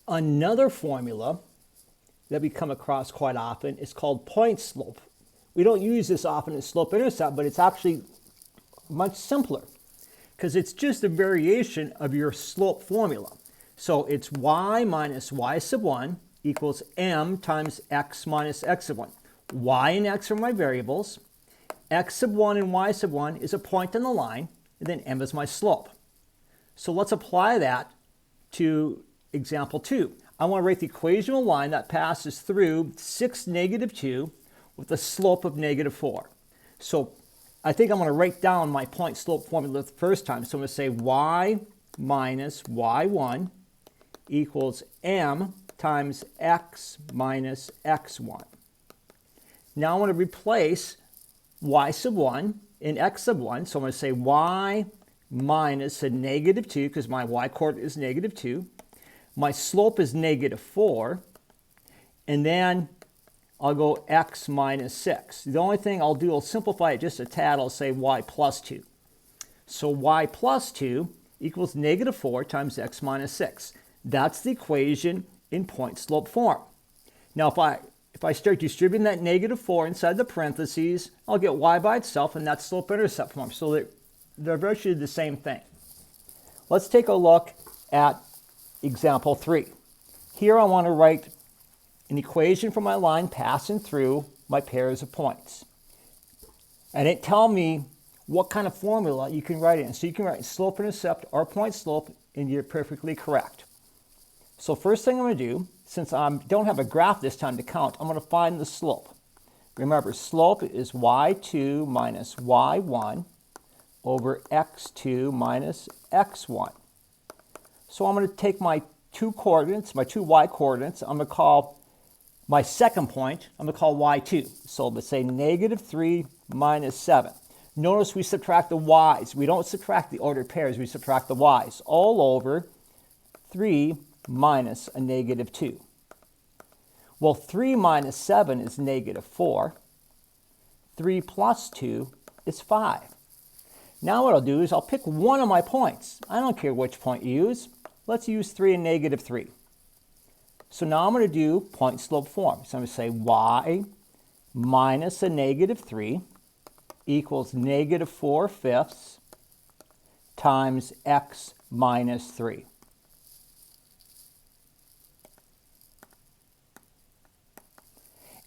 Another formula that we come across quite often is called point slope. We don't use this often in slope-intercept, but it's actually much simpler because it's just a variation of your slope formula. So it's y minus y sub 1 equals m times x minus x sub 1. Y and x are my variables. X sub 1 and y sub 1 is a point on the line, and then m is my slope. So let's apply that to example 2. I want to write the equation of a line that passes through 6, negative 2 with a slope of negative 4. So I think I'm going to write down my point slope formula the first time. So I'm going to say y minus y1 equals m times x minus x1. Now I want to replace y sub 1 in x sub 1. So I'm going to say y minus a negative 2 because my y-coordinate is negative 2. My slope is negative 4. And then I'll go x minus 6. The only thing I'll do, I'll simplify it just a tad. I'll say y plus 2. So y plus 2 equals negative 4 times x minus 6. That's the equation in point slope form. Now if I start distributing that negative 4 inside the parentheses, I'll get y by itself, and that's slope-intercept form. So they're virtually the same thing. Let's take a look at example 3. Here I want to write an equation for my line passing through my pairs of points. And it tells me what kind of formula you can write in. So you can write slope-intercept or point slope, and you're perfectly correct. So first thing I'm going to do, since I don't have a graph this time to count, I'm going to find the slope. Remember, slope is y2 minus y1 over x2 minus x1. So I'm going to take my two coordinates, my two y coordinates. I'm going to call my second point, I'm going to call y2. So let's say negative 3 minus 7. Notice we subtract the y's. We don't subtract the ordered pairs, we subtract the y's. All over 3 minus a negative 2. Well, 3 minus 7 is negative 4. 3 plus 2 is 5. Now what I'll do is I'll pick one of my points. I don't care which point you use. Let's use 3 and negative 3. So now I'm going to do point slope form. So I'm going to say y minus a negative 3 equals negative 4/5 times x minus 3.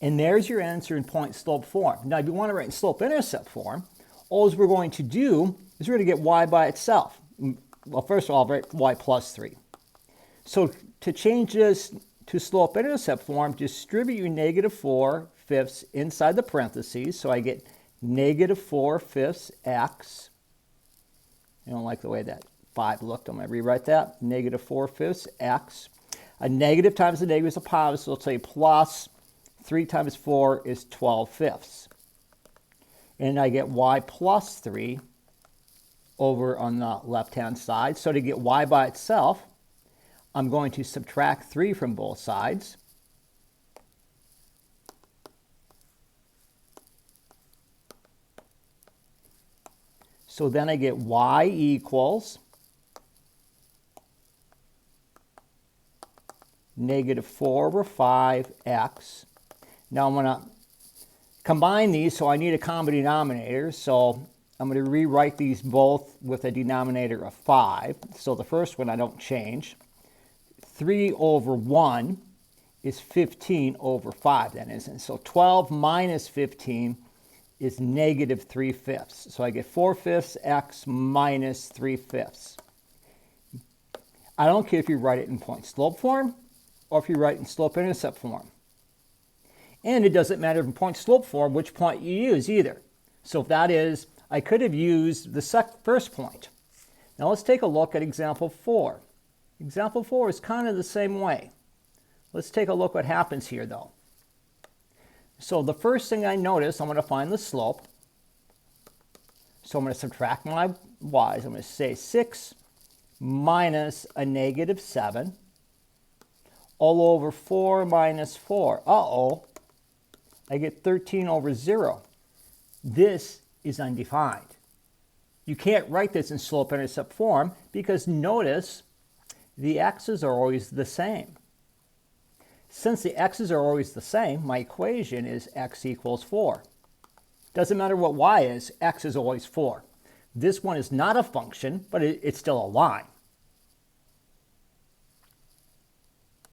And there's your answer in point slope form. Now, if you want to write in slope-intercept form, all we're going to do is we're going to get y by itself. Well, first of all, I'll write y plus 3. So to change this to slope-intercept form, distribute your negative 4/5 inside the parentheses. So I get negative 4/5 x. I don't like the way that 5 looked. I'm going to rewrite that. Negative 4/5 x. A negative times a negative is a positive, so let's say plus 3 times 4 is 12/5. And I get y plus 3 over on the left-hand side. So to get y by itself, I'm going to subtract 3 from both sides. So then I get y equals negative 4 over 5x. Now I'm going to combine these, so I need a common denominator. So I'm going to rewrite these both with a denominator of 5. So the first one I don't change. 3 over 1 is 15 over 5, then, isn't it? So 12 minus 15 is negative 3/5. So I get 4/5 x minus 3/5. I don't care if you write it in point slope form or if you write it in slope-intercept form. And it doesn't matter in point slope form which point you use either. So if that is, I could have used the first point. Now let's take a look at example 4. Example 4 is kind of the same way. Let's take a look what happens here though. So the first thing I notice, I'm going to find the slope. So I'm going to subtract my y's. I'm going to say 6 minus a negative 7 all over 4 minus 4. Uh-oh. I get 13 over 0. This is undefined. You can't write this in slope-intercept form because notice the x's are always the same. Since the x's are always the same, my equation is x equals 4. Doesn't matter what y is, x is always 4. This one is not a function, but it's still a line.